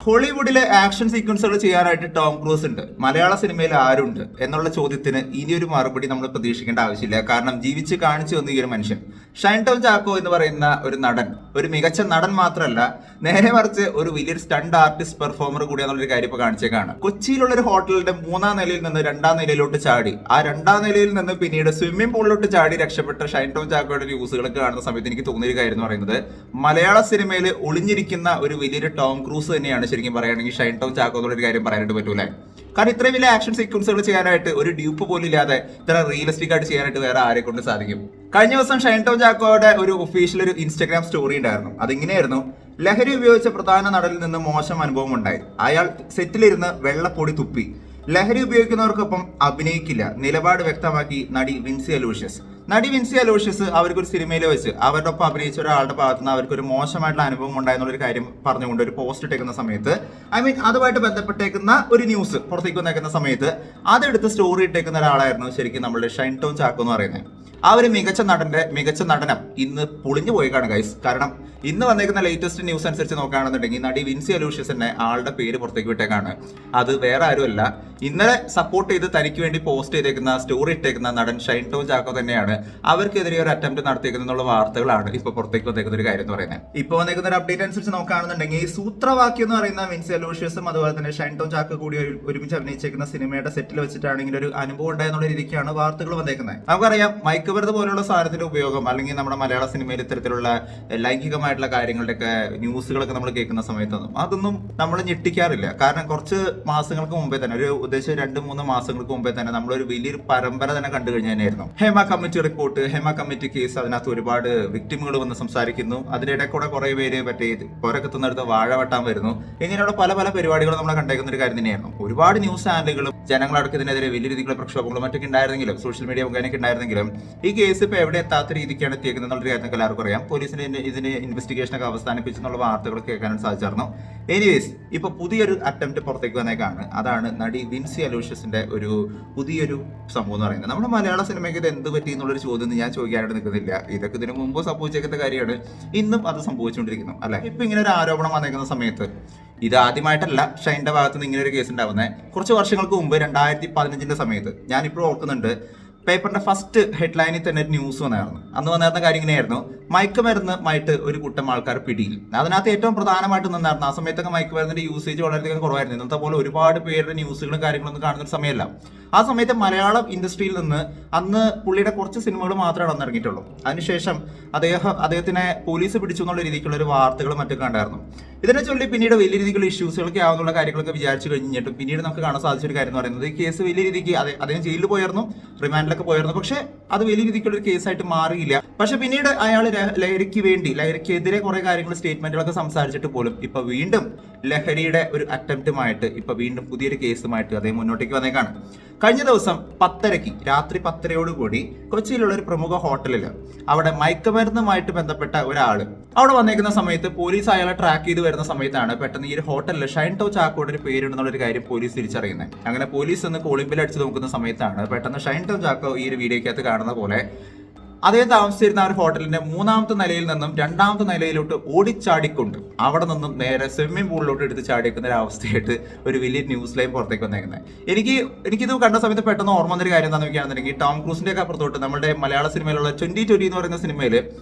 ഹോളിവുഡിലെ action സീക്വൻസുകൾ ചെയ്യാനായിട്ട് Tom cruise ഉണ്ട്. മലയാള സിനിമയിൽ ആരുണ്ട് എന്നുള്ള ചോദ്യത്തിന് ഇനിയൊരു മറുപടി നമ്മൾ പ്രതീക്ഷിക്കേണ്ട ആവശ്യമില്ല. കാരണം ജീവിച്ച് കാണിച്ചു വന്ന ഈ ഒരു മനുഷ്യൻ ഷൈൻ ടോം ചാക്കോ എന്ന് പറയുന്ന ഒരു നടൻ, ഒരു മികച്ച നടൻ മാത്രമല്ല, നേരെ മറിച്ച് ഒരു വലിയൊരു സ്റ്റണ്ട് ആർട്ടിസ്റ്റ് പെർഫോമർ കൂടിയാന്നുള്ളൊരു കാര്യം ഇപ്പൊ കാണിച്ചേക്കാണ്. കൊച്ചിയിലുള്ള ഒരു ഹോട്ടലിന്റെ 3-ാം നിലയിൽ നിന്ന് 2-ാം നിലയിലോട്ട് ചാടി, ആ 2-ാം നിലയിൽ നിന്ന് പിന്നീട് സ്വിമ്മിംഗ് പൂളിലോട്ട് ചാടി രക്ഷപ്പെട്ട ഷൈൻ ടോം ചാക്കോയുടെ ന്യൂസുകളൊക്കെ കാണുന്ന സമയത്ത് എനിക്ക് തോന്നിയൊരു കാര്യം എന്ന് പറയുന്നത്, മലയാള സിനിമയിൽ ഒളിഞ്ഞിരിക്കുന്ന ഒരു വലിയൊരു ടോം ക്രൂസ് തന്നെയാണ് ശരിക്കും പറയുകയാണെങ്കിൽ ഷൈൻ ടോം ചാക്കോ എന്നുള്ളൊരു കാര്യം പറയാനായിട്ട് പറ്റൂലേ. കാരണം ഇത്രയും വലിയ ആക്ഷൻ സീക്വൻസുകൾ ചെയ്യാനായിട്ട് ഒരു ഡ്യൂപ്പ് പോലും ഇല്ലാതെ ഇത്ര റിയലിസ്റ്റിക് ആയിട്ട് ചെയ്യാനായിട്ട് വേറെ ആരെ കൊണ്ട് സാധിക്കും? കഴിഞ്ഞ ദിവസം ഷൈൻ ടോം ചാക്കോയുടെ ഒരു ഒഫീഷ്യൽ ഒരു ഇൻസ്റ്റാഗ്രാം സ്റ്റോറി ഉണ്ടായിരുന്നു. അതിങ്ങനെയായിരുന്നു: ലഹരി ഉപയോഗിച്ച പ്രധാന നടനിൽ നിന്ന് മോശം അനുഭവം ഉണ്ടായി. അയാൾ സെറ്റിലിരുന്ന് വെള്ളപ്പൊടി തുപ്പി. ലഹരി ഉപയോഗിക്കുന്നവർക്കൊപ്പം അഭിനയിക്കില്ല. നിലപാട് വ്യക്തമാക്കി നടി വിൻസി അലൂഷ്യസ്. നടി വിൻസി അലോഷ്യസ് അവർക്കൊരു സിനിമയിൽ വെച്ച് അവരുടെ ഒപ്പം അഭിനയിച്ച ഒരാളുടെ ഭാഗത്ത് നിന്ന് അവർക്കൊരു മോശമായിട്ടുള്ള അനുഭവം ഉണ്ടായെന്നുള്ളൊരു കാര്യം പറഞ്ഞുകൊണ്ട് ഒരു പോസ്റ്റ് ഇട്ടേക്കുന്ന സമയത്ത്, അതുമായിട്ട് ബന്ധപ്പെട്ടേക്കുന്ന ഒരു ന്യൂസ് പുറത്തേക്ക് വന്നേക്കുന്ന സമയത്ത് അതെടുത്ത് സ്റ്റോറി ഇട്ടേക്കുന്ന ഒരാളായിരുന്നു ശരിക്കും നമ്മുടെ ഷൈൻ ടോം ചാക്കോ എന്ന് പറയുന്നത്. ആ ഒരു മികച്ച നടന്റെ മികച്ച നടനം ഇന്ന് പൊളിഞ്ഞു പോയേക്കാണ് ഗൈസ്. കാരണം ഇന്ന് വന്നേക്കുന്ന ലേറ്റസ്റ്റ് ന്യൂസ് അനുസരിച്ച് നോക്കുകയാണെന്നുണ്ടെങ്കിൽ നടി വിൻസി അലൂഷ്യസ് തന്നെ ആളുടെ പേര് പുറത്തേക്ക് വിട്ടേക്കാണ്. അത് വേറെ ആരുമല്ല, ഇന്നലെ സപ്പോർട്ട് ചെയ്ത് തനിക്ക് വേണ്ടി പോസ്റ്റ് ചെയ്തേക്കുന്ന സ്റ്റോറി ഇട്ടേക്കുന്ന നടൻ ഷൈൻ ടോം ചാക്കോ തന്നെയാണ് അവർക്കെതിരെ ഒരു അറ്റംപ്റ്റ് നടത്തിയേക്കുന്നുള്ള വാർത്തകളാണ് ഇപ്പൊ പുറത്തേക്ക് വന്നേക്കുന്ന ഒരു കാര്യം എന്ന് പറയുന്നത്. ഇപ്പൊ വന്നേക്കുന്ന ഒരു അപ്ഡേറ്റ് അനുസരിച്ച് നോക്കുകയാണെന്നുണ്ടെങ്കിൽ സൂത്രവാക്യം എന്ന് പറയുന്ന വിൻസി അലൂഷ്യസും അതുപോലെ തന്നെ ഷൈൻ ടോം ചാക്കോ കൂടി ഒരുമിച്ച് അഭിനയിച്ചേക്കുന്ന സിനിമയുടെ സെറ്റിൽ വെച്ചിട്ടാണെങ്കിൽ ഒരു അനുഭവം ഉണ്ടായെന്നുള്ള രീതിക്കാണ് വാർത്തകൾ വന്നേക്കുന്നത്. നമുക്കറിയാം മയക്കുമരുന്ന് പോലുള്ള സാധനത്തിന്റെ ഉപയോഗം അല്ലെങ്കിൽ നമ്മുടെ മലയാള സിനിമയിൽ ഇത്തരത്തിലുള്ള ലൈംഗികമായിട്ടുള്ള കാര്യങ്ങളുടെയൊക്കെ ന്യൂസുകളൊക്കെ നമ്മൾ കേൾക്കുന്ന സമയത്തൊന്നും അതൊന്നും നമ്മൾ ഞെട്ടിക്കാറില്ല. കാരണം കുറച്ച് മാസങ്ങൾക്ക് മുമ്പേ തന്നെ, ഒരു ഉദ്ദേശം 2-3 മാസങ്ങൾക്ക് മുമ്പേ തന്നെ നമ്മളൊരു വലിയൊരു പരമ്പര തന്നെ കണ്ടു കഴിഞ്ഞു തന്നെയായിരുന്നു. Hema committee report, Hema committee case. അതിനകത്ത് ഒരുപാട് വിക്ടിമുകൾ വന്ന് സംസാരിക്കുന്നു. അതിനിടെ കൂടെ കുറെ പേര് പുരക്കത്തുന്നിടത്ത് വാഴ വെട്ടാൻ വരുന്നു. ഇങ്ങനെയുള്ള പല പല പരിപാടികളും നമ്മൾ കണ്ടേക്കുന്ന ഒരു കാര്യം തന്നെയായിരുന്നു. ഒരുപാട് ന്യൂസ് ചാനലുകളും ജനങ്ങളടക്കം ഇതിനെതിരെ വലിയ രീതിയിലുള്ള പ്രക്ഷോഭങ്ങളും മറ്റൊക്കെ ഉണ്ടായിരുന്നെങ്കിലും, സോഷ്യൽ മീഡിയ മുഖേനയൊക്കെ ഉണ്ടായിരുന്നെങ്കിലും, ഈ കേസ് ഇപ്പൊ എവിടെ എത്താത്ത രീതിക്കാണ് എത്തിയേക്കുന്നത് എന്നുള്ള കാര്യം എല്ലാവർക്കും അറിയാം. പോലീസിന് ഇതിന് ഇൻവെസ്റ്റിഗേഷൻ ഒക്കെ അവസാനിപ്പിച്ചെന്നുള്ള വാർത്തകൾ കേൾക്കാനും സാധിച്ചായിരുന്നു. എനിവേസ്, ഇപ്പൊ പുതിയൊരു അറ്റംപ്റ്റ് പുറത്തേക്ക് വന്നേക്കാണ്. അതാണ് നടി വിൻസി അലൂഷ്യസിന്റെ ഒരു പുതിയൊരു സംഭവം എന്ന് പറയുന്നത്. നമ്മുടെ മലയാള സിനിമയ്ക്ക് ഇത് എന്ത് പറ്റി എന്നുള്ളൊരു ചോദ്യം ഞാൻ ചോദിക്കാനായിട്ട് നിൽക്കുന്നില്ല. ഇതൊക്കെ ഇതിനു മുമ്പ് സംഭവിച്ചേക്കുന്ന കാര്യമാണ്. ഇന്നും അത് സംഭവിച്ചുകൊണ്ടിരിക്കുന്നു അല്ലെ. ഇപ്പൊ ഇങ്ങനെ ഒരു ആരോപണം വന്നേക്കുന്ന സമയത്ത് ഇത് ആദ്യമായിട്ടല്ല ഷൈൻ്റെ ഭാഗത്ത് നിന്ന് ഇങ്ങനെ ഒരു കേസ് ഉണ്ടാവുന്നത്. കുറച്ച് വർഷങ്ങൾക്ക് മുമ്പ് 2015 സമയത്ത് ഞാനിപ്പോഴും ഓർക്കുന്നുണ്ട്, പേപ്പറിന്റെ ഫസ്റ്റ് ഹെഡ്ലൈനിൽ തന്നെ ഒരു ന്യൂസ് വന്നായിരുന്നു. അന്ന് വന്നിരുന്ന കാര്യം ഇങ്ങനെയായിരുന്നു: മയക്കുമരുന്നുമായിട്ട് ഒരു കൂട്ടം ആൾക്കാർ പിടിയിൽ. അതിനകത്ത് ഏറ്റവും പ്രധാനമായിട്ട് നിന്നായിരുന്നു, ആ സമയത്തൊക്കെ മയക്കുമരുന്നിന്റെ യൂസേജ് വളരെയധികം കുറവായിരുന്നു. ഇന്നത്തെ പോലെ ഒരുപാട് പേരുടെ ന്യൂസുകളും കാര്യങ്ങളൊന്നും കാണുന്ന ഒരു സമയമല്ല. ആ സമയത്ത് മലയാളം ഇൻഡസ്ട്രിയിൽ നിന്ന് അന്ന് പുള്ളിയുടെ കുറച്ച് സിനിമകൾ മാത്രമാണ് അന്ന് ഇറങ്ങിയിട്ടുള്ളൂ. അതിനുശേഷം അദ്ദേഹത്തിനെ പോലീസ് പിടിച്ചു എന്നുള്ള രീതിക്കുള്ള ഒരു വാർത്തകളും മറ്റൊക്കെ ഉണ്ടായിരുന്നു. ഇതിനെ ചൊല്ലി പിന്നീട് വലിയ രീതിക്കുള്ള ഇഷ്യൂസുകളൊക്കെ ആവുന്നുള്ള കാര്യങ്ങളൊക്കെ വിചാരിച്ചു കഴിഞ്ഞിട്ടും പിന്നീട് നമുക്ക് കാണാൻ സാധിച്ചൊരു കാര്യം എന്ന് പറയുന്നത്, ഈ കേസ് വലിയ രീതിക്ക് അദ്ദേഹം ജയിലിൽ പോയായിരുന്നു, റിമാൻഡിലൊക്കെ പോയായിരുന്നു. പക്ഷെ അത് വലിയ രീതിക്കുള്ള ഒരു കേസായിട്ട് മാറിയില്ല. പക്ഷെ പിന്നീട് അയാൾ ലഹരിക്കെതിരെ കുറെ കാര്യങ്ങൾ സ്റ്റേറ്റ്മെന്റുകളൊക്കെ സംസാരിച്ചിട്ട് പോലും ഇപ്പൊ വീണ്ടും ലഹരിയുടെ ഒരു അറ്റംപ്റ്റുമായിട്ട് ഇപ്പൊ വീണ്ടും പുതിയൊരു കേസുമായിട്ട് അദ്ദേഹം മുന്നോട്ടേക്ക് വന്നേക്കാണ്. കഴിഞ്ഞ ദിവസം രാത്രി 10:30 കൂടി കൊച്ചിയിലുള്ള ഒരു പ്രമുഖ ഹോട്ടലിൽ അവിടെ മയക്കുമരുന്നുമായിട്ട് ബന്ധപ്പെട്ട ഒരാള് അവിടെ വന്നേക്കുന്ന സമയത്ത് പോലീസ് അയാളെ ട്രാക്ക് ചെയ്ത് വരുന്ന സമയത്താണ് പെട്ടെന്ന് ഈ ഒരു ഹോട്ടലിൽ ഷൈൻ ടോം ചാക്കോയുടെ ഒരു പേരുണ്ടെന്നുള്ള ഒരു കാര്യം പോലീസ് തിരിച്ചറിയുന്നത്. അങ്ങനെ പോലീസ് ഒന്ന് കോളിംഗ് ബെൽ അടിച്ചു നോക്കുന്ന സമയത്താണ് പെട്ടെന്ന് ഷൈൻ ടോം ചാക്കോ ഈ ഒരു വീഡിയോക്കകത്ത് കാണുന്ന പോലെ അദ്ദേഹം താമസിച്ചിരുന്ന ഒരു ഹോട്ടലിന്റെ 3-ാമത്തെ നിലയിൽ നിന്നും 2-ാമത്തെ നിലയിലോട്ട് ഓടിച്ചാടിക്കൊണ്ട് അവിടെ നിന്നും നേരെ സ്വിമ്മിംഗ് പൂളിലോട്ട് എടുത്ത് ചാടിക്കുന്ന ഒരു അവസ്ഥയായിട്ട് ഒരു വലിയ ന്യൂസ് ലൈൻ പുറത്തേക്ക് വന്നേക്കുന്നത്. എനിക്കിത് കണ്ട സമയത്ത് പെട്ടെന്ന് ഓർമ്മ വന്നൊരു കാര്യം എന്താണെന്ന് വെക്കുകയാണെന്നുണ്ടെങ്കിൽ, ടോം ക്രൂസിന്റെ ഒക്കെ അപ്പുറത്തോട്ട് നമ്മുടെ മലയാള സിനിമയിലുള്ള 2020 എന്ന് പറയുന്ന സിനിമയിൽ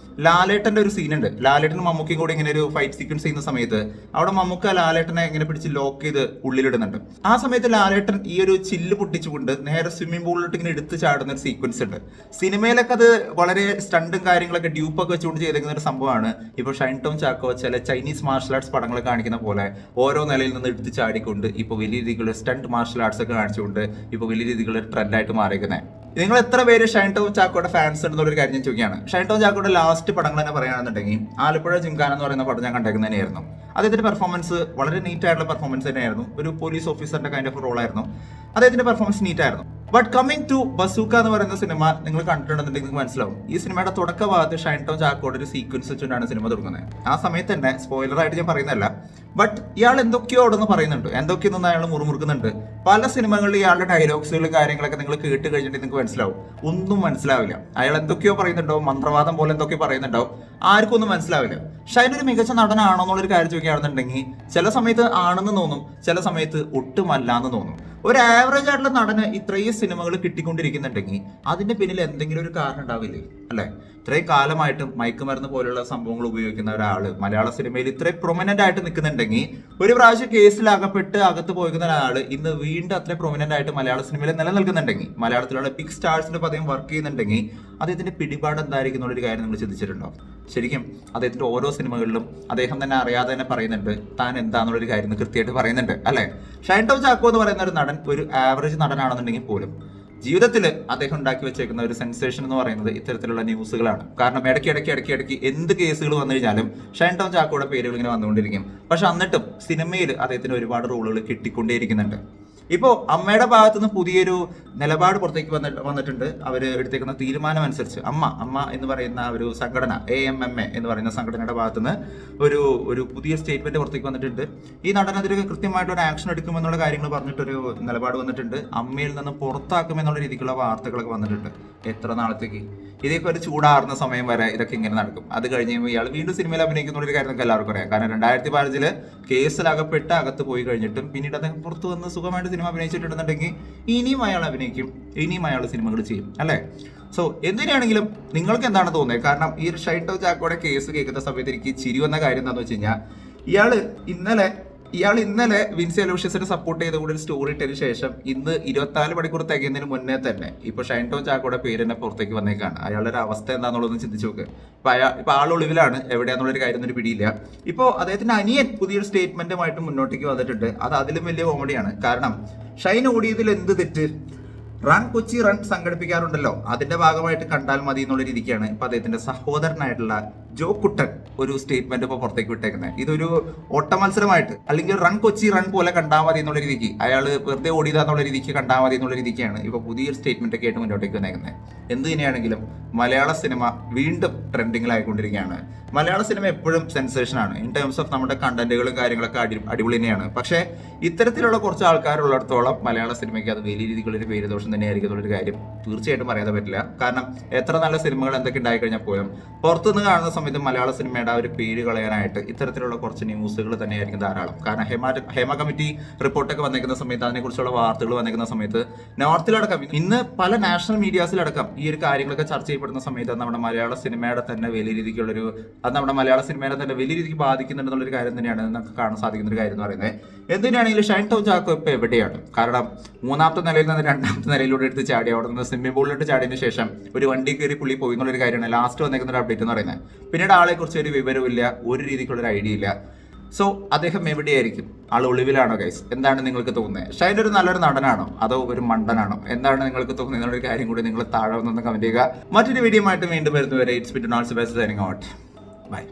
ലാലേട്ടന്റെ ഒരു സീനുണ്ട്. ലാലേട്ടനും മമ്മൂക്കയും കൂടി ഇങ്ങനെ ഒരു ഫൈറ്റ് സീക്വൻസ് ചെയ്യുന്ന സമയത്ത് അവിടെ മമ്മൂക്ക ലാലേട്ടനെ ഇങ്ങനെ പിടിച്ച് ലോക്ക് ചെയ്ത് ഉള്ളിലിടുന്നുണ്ട്. ആ സമയത്ത് ലാലേട്ടൻ ഈ ഒരു ചില്ല് പൊട്ടിച്ചുകൊണ്ട് നേരെ സ്വിമ്മിംഗ് പൂളിലോട്ട് ഇങ്ങനെ എടുത്ത് ചാടുന്ന ഒരു സീക്വൻസ് ഉണ്ട്. സിനിമയിലൊക്കെ അത് വളരെ സ്റ്റണ്ടും കാര്യങ്ങളൊക്കെ ഡ്യൂപ്പൊക്കെ വെച്ചുകൊണ്ട് ചെയ്തേക്കുന്ന ഒരു സംഭവമാണ്. ഇപ്പോൾ ഷൈൻ ടോം ചാക്കോ ചില ചൈനീസ് മാർഷൽ ആർട്സ് പടങ്ങൾ കാണിക്കുന്ന പോലെ ഓരോ നിലയിൽ നിന്ന് എടുത്ത് ചാടിക്കൊണ്ട് ഇപ്പോൾ വലിയ രീതിയിലുള്ള സ്റ്റണ്ട് മാർഷൽ ആർട്സ് ഒക്കെ കാണിച്ചുകൊണ്ട് ഇപ്പോൾ വലിയ രീതിയിലുള്ള ട്രെൻഡായിട്ട് മാറിയിരിക്കുന്നത്. നിങ്ങൾ എത്ര പേര് ഷൈൻ ടോം ചാക്കോയുടെ ഫാൻസ് ഉണ്ടെന്നുള്ളൊരു കാര്യം ഞാൻ ചോദിക്കുകയാണ്. ഷൈൻ ടോം ചാക്കോയുടെ ലാസ്റ്റ് പടങ്ങൾ തന്നെ പറയുകയാണെന്നുണ്ടെങ്കിൽ ആലപ്പുഴ ജിംഖാന എന്ന് പറയുന്ന പടം ഞാൻ കണ്ടേക്കുന്നത് തന്നെയായിരുന്നു. അദ്ദേഹത്തിന്റെ പെർഫോമൻസ് വളരെ നീറ്റ് ആയിട്ടുള്ള പെർഫോമൻസ് തന്നെയായിരുന്നു. ഒരു പോലീസ് ഓഫീസറിന്റെ കൈൻഡ് ഓഫ് റോളായിരുന്നു. അദ്ദേഹത്തിന്റെ പെർഫോമൻസ് നീറ്റ് ആയിരുന്നു. ബട്ട് കമ്മിങ് ടു ബസൂക്ക എന്ന് പറയുന്ന സിനിമ നിങ്ങൾ കണ്ടിട്ടുണ്ടെന്നുണ്ടെങ്കിൽ നിങ്ങൾക്ക് മനസ്സിലാവും, ഈ സിനിമയുടെ തുടക്ക ഭാഗത്ത് ഷൈൻ ടോം ചാക്കോയുടെ ഒരു സീക്വൻസ് വെച്ചുകൊണ്ടാണ് സിനിമ തുടങ്ങുന്നത്. ആ സമയത്ത് തന്നെ സ്പോയിലറായിട്ട് ഞാൻ പറയുന്നതല്ല, ബട്ട് ഇയാൾ എന്തൊക്കെയോ അവിടെ നിന്ന് പറയുന്നുണ്ട്, എന്തൊക്കെയൊന്നും അയാൾ മുറുമുറുക്കുന്നുണ്ട്. പല സിനിമകളിൽ ഇയാളുടെ ഡയലോഗ്സുകളും കാര്യങ്ങളൊക്കെ നിങ്ങൾ കേട്ട് കഴിഞ്ഞിട്ട് നിങ്ങൾക്ക് മനസ്സിലാവും, ഒന്നും മനസ്സിലാവില്ല. അയാൾ എന്തൊക്കെയോ പറയുന്നുണ്ടാവും, മന്ത്രവാദം പോലെ എന്തൊക്കെയോ പറയുന്നുണ്ടാവും. ആർക്കും ഒന്നും മനസ്സിലാവില്ല. ഷൈൻ ഒരു മികച്ച നടനാണോ എന്നുള്ളൊരു കാര്യം ചോദിക്കുകയാണെന്നുണ്ടെങ്കിൽ ചില സമയത്ത് ആണെന്ന് തോന്നും, ചില സമയത്ത് ഒട്ടുമല്ല എന്ന് തോന്നും. ഒരു ആവറേജ് ആയിട്ടുള്ള നടന് ഇത്രയും സിനിമകൾ കിട്ടിക്കൊണ്ടിരിക്കുന്നുണ്ടെങ്കിൽ അതിന്റെ പിന്നിൽ എന്തെങ്കിലും ഒരു കാരണം ഉണ്ടാവില്ലേ, അല്ലെ? ഇത്രയും കാലമായിട്ടും മയക്കുമരുന്ന് പോലുള്ള സംഭവങ്ങൾ ഉപയോഗിക്കുന്ന ഒരാള് മലയാള സിനിമയിൽ ഇത്രയും പ്രൊമിനന്റ് ആയിട്ട് നിൽക്കുന്നുണ്ടെങ്കിൽ, ഒരു പ്രാവശ്യം കേസിലകപ്പെട്ട് അകത്ത് പോയിരിക്കുന്ന ഒരാള് ഇന്ന് വീണ്ടും അത്ര പ്രൊമിനന്റ് ആയിട്ട് മലയാള സിനിമയിൽ നിലനിൽക്കുന്നുണ്ടെങ്കിൽ, മലയാളത്തിലുള്ള ബിഗ് സ്റ്റാർസിന്റെ പദം വർക്ക് ചെയ്യുന്നുണ്ടെങ്കിൽ അദ്ദേഹത്തിന്റെ പിടിപാട് എന്തായിരിക്കും എന്നുള്ളൊരു കാര്യം നിങ്ങൾ ചിന്തിച്ചിട്ടുണ്ടോ? ശരിക്കും അദ്ദേഹത്തിന്റെ ഓരോ സിനിമകളിലും അദ്ദേഹം തന്നെ അറിയാതെ തന്നെ പറയുന്നുണ്ട് താൻ എന്താണെന്നുള്ളൊരു കാര്യം കൃത്യമായിട്ട് പറയുന്നുണ്ട്, അല്ലെ? ഷൈൻ ടോം ചാക്കോ എന്ന് പറയുന്ന ഒരു നടൻ ഒരു ആവറേജ് നടനാണെന്നുണ്ടെങ്കിൽ പോലും ജീവിതത്തിൽ അദ്ദേഹം ഉണ്ടാക്കി വെച്ചേക്കുന്ന ഒരു സെൻസേഷൻ എന്ന് പറയുന്നത് ഇത്തരത്തിലുള്ള ന്യൂസുകളാണ്. കാരണം ഇടയ്ക്ക് എന്ത് കേസുകൾ വന്നു കഴിഞ്ഞാലും ഷൈൻ ടോം ചാക്കോയുടെ പേരുകൾ ഇങ്ങനെ വന്നുകൊണ്ടിരിക്കും. പക്ഷെ എന്നിട്ടും സിനിമയിൽ അദ്ദേഹത്തിന് ഒരുപാട് റോളുകൾ കിട്ടിക്കൊണ്ടേയിരിക്കുന്നുണ്ട്. ഇപ്പോൾ അമ്മയുടെ ഭാഗത്ത് നിന്ന് പുതിയൊരു നിലപാട് പുറത്തേക്ക് വന്നിട്ടുണ്ട്. അവർ എടുത്തേക്കുന്ന തീരുമാനം അനുസരിച്ച് അമ്മ എന്ന് പറയുന്ന ഒരു സംഘടന, AMMA എന്ന് പറയുന്ന സംഘടനയുടെ ഭാഗത്ത് നിന്ന് ഒരു പുതിയ സ്റ്റേറ്റ്മെന്റ് പുറത്തേക്ക് വന്നിട്ടുണ്ട്. ഈ നടനെതിരെ കൃത്യമായിട്ട് ഒരു ആക്ഷൻ എടുക്കുമെന്നുള്ള കാര്യങ്ങൾ പറഞ്ഞിട്ടൊരു നിലപാട് വന്നിട്ടുണ്ട്. അമ്മയിൽ നിന്ന് പുറത്താക്കുമെന്നുള്ള രീതിക്കുള്ള വാർത്തകളൊക്കെ വന്നിട്ടുണ്ട്. എത്ര നാളത്തേക്ക് ഇതൊക്കെ ഒരു ചൂടാറുന്ന സമയം വരെ ഇതൊക്കെ ഇങ്ങനെ നടക്കും? അത് കഴിഞ്ഞ് ഇയാൾ വീണ്ടും സിനിമയിൽ അഭിനയിക്കുന്ന ഒരു കാര്യം നമുക്ക് എല്ലാവർക്കും അറിയാം. കാരണം 2015 കേസിലകപ്പെട്ട് അകത്ത് പോയി കഴിഞ്ഞിട്ടും പിന്നീട് അദ്ദേഹം പുറത്തു വന്ന് സുഖമായിട്ട് സിനിമ അഭിനയിച്ചിട്ടുണ്ടെന്നുണ്ടെങ്കിൽ ഇനിയും അയാൾ അഭിനയിക്കും, ഇനിയും അയാൾ സിനിമകൾ ചെയ്യും, അല്ലേ? സോ എന്തിനാണെങ്കിലും നിങ്ങൾക്ക് എന്താണ് തോന്നുന്നത്? കാരണം ഈ ഒരു ഷൈൻ ടോം ചാക്കോയുടെ കേസ് കേൾക്കുന്ന സമയത്ത് എനിക്ക് ചിരി വന്ന കാര്യം എന്താണെന്ന് വെച്ച് കഴിഞ്ഞാൽ, ഇയാൾ ഇന്നലെ വിൻസി അലോഷ്യസിനെ സപ്പോർട്ട് ചെയ്ത കൂടി ഒരു സ്റ്റോറി ഇട്ടതിന് ശേഷം ഇന്ന് 24 മണിക്കൂർ തികയുന്നതിന് മുന്നേ തന്നെ ഇപ്പൊ ഷൈൻ ടോം ചാക്കോയുടെ പേര് തന്നെ പുറത്തേക്ക് വന്നേക്കാണ്. അയാളുടെ ഒരു അവസ്ഥ എന്താണെന്നുള്ളതൊന്ന് ചിന്തിച്ചു നോക്ക്. ഇപ്പൊ ആളൊളിവിലാണ്, എവിടെയാന്നുള്ളൊരു കാര്യം ഒന്നും പിടിയില്ല. ഇപ്പൊ അദ്ദേഹത്തിന്റെ അനിയൻ പുതിയൊരു സ്റ്റേറ്റ്മെന്റുമായിട്ട് മുന്നോട്ടേക്ക് വന്നിട്ടുണ്ട്. അത് അതിലും വലിയ കോമഡിയാണ്. കാരണം ഷൈൻ ഓടിയതിൽ എന്ത് തെറ്റ്? റൺ കൊച്ചി റൺ സംഘടിപ്പിക്കാറുണ്ടല്ലോ, അതിന്റെ ഭാഗമായിട്ട് കണ്ടാൽ മതി എന്നുള്ള രീതിക്കാണ് ഇപ്പൊ അദ്ദേഹത്തിന്റെ സഹോദരനായിട്ടുള്ള ജോ കുട്ടൻ ഒരു സ്റ്റേറ്റ്മെന്റ് ഇപ്പൊ പുറത്തേക്ക് വിട്ടേക്കുന്നത്. ഇതൊരു ഓട്ട മത്സരമായിട്ട് അല്ലെങ്കിൽ റൺ കൊച്ചി റൺ പോലെ കണ്ടാൽ മതി എന്നുള്ള രീതിക്ക്, അയാൾ വെറുതെ ഓടിയതാന്നുള്ള രീതിക്ക് കണ്ടാൽ മതി എന്നുള്ള രീതിക്കാണ് ഇപ്പൊ പുതിയൊരു സ്റ്റേറ്റ്മെന്റ് ഒക്കെ ആയിട്ട് മുന്നോട്ടേക്ക് വന്നേക്കുന്നത്. എന്ത് തന്നെയാണെങ്കിലും മലയാള സിനിമ വീണ്ടും ട്രെൻഡിങ്ങിലായിക്കൊണ്ടിരിക്കുകയാണ്. മലയാള സിനിമ എപ്പോഴും സെൻസേഷനാണ് ഇൻ ടേംസ് ഓഫ് നമ്മുടെ കണ്ടന്റുകളും കാര്യങ്ങളൊക്കെ അടിപൊളി തന്നെയാണ്. പക്ഷേ ഇത്തരത്തിലുള്ള കുറച്ച് ആൾക്കാരുള്ളിടത്തോളം മലയാള സിനിമയ്ക്ക് അത് വലിയ രീതിയിലുള്ള ഒരു പേരുദോഷം തന്നെയായിരിക്കും എന്നുള്ളൊരു കാര്യം തീർച്ചയായിട്ടും പറയാതെ പറ്റില്ല. കാരണം എത്ര നല്ല സിനിമകൾ എന്തൊക്കെ ഉണ്ടായി കഴിഞ്ഞാൽ പോലും പുറത്തുനിന്ന് കാണുന്ന സമയത്ത് മലയാള സിനിമയുടെ ആ ഒരു പേര് കളയാനായിട്ട് ഇത്തരത്തിലുള്ള കുറച്ച് ന്യൂസുകൾ തന്നെയായിരിക്കും ധാരാളം. കാരണം ഹേമ കമ്മിറ്റി റിപ്പോർട്ടൊക്കെ വന്നേക്കുന്ന സമയത്ത്, അതിനെക്കുറിച്ചുള്ള വാർത്തകൾ വന്നേക്കുന്ന സമയത്ത് നോർത്തിലടക്കം ഇന്ന് പല നാഷണൽ മീഡിയാസിലടക്കം ഈ ഒരു കാര്യങ്ങളൊക്കെ ചർച്ച ചെയ്യപ്പെടുന്ന സമയത്ത് നമ്മുടെ മലയാള സിനിമയുടെ തന്നെ വലിയ രീതിക്കുള്ളൊരു നമ്മുടെ മലയാള സിനിമയെ തന്നെ വലിയ രീതിക്ക് ബാധിക്കുന്നുണ്ടെന്നുള്ളൊരു കാര്യം തന്നെയാണ് നമുക്ക് കാണാൻ സാധിക്കുന്ന ഒരു കാര്യം എന്ന് പറയുന്നത്. എന്തിനാണെങ്കിലും ഷൈൻ ടോം ചാക്കോ ഇപ്പോൾ എവിടെയാണ്? കാരണം 3ാമത്തെ നിലയിൽ നിന്ന് 2ാമത്തെ നിലയിലൂടെ എടുത്ത് ചാടി അവിടെ നിന്ന് സ്വിമ്മിംഗ് പൂളിലോട്ട് ചാടിയതിനു ശേഷം ഒരു വണ്ടി കയറി പുള്ളി പോയി എന്നുള്ളൊരു കാര്യമാണ് ലാസ്റ്റ് വന്നേക്കുന്ന ഒരു അപ്ഡേറ്റ് എന്ന് പറയുന്നത്. പിന്നീട് ആളെ കുറിച്ച് ഒരു വിവരമില്ല, ഒരു രീതിക്കുള്ളൊരു ഐഡിയ ഇല്ല. സോ അദ്ദേഹം എവിടെയായിരിക്കും? ആൾ ഒളിവിലാണോ ഗൈസ്? എന്താണ് നിങ്ങൾക്ക് തോന്നുന്നത്? ഷൈൻ ഒരു നല്ലൊരു നടനാണോ അതോ ഒരു മണ്ടനാണോ? എന്താണ് നിങ്ങൾക്ക് തോന്നുന്നത് എന്നൊരു കാര്യം കൂടി നിങ്ങൾ താഴെ വന്നൊന്ന് കമന്റ് ചെയ്യുക. മറ്റൊരു വീഡിയോ ആയിട്ട് വീണ്ടും വരുന്നവരെ ഇറ്റ്സ് ബീൻ നോൾസ് ബൈ. ബൈ.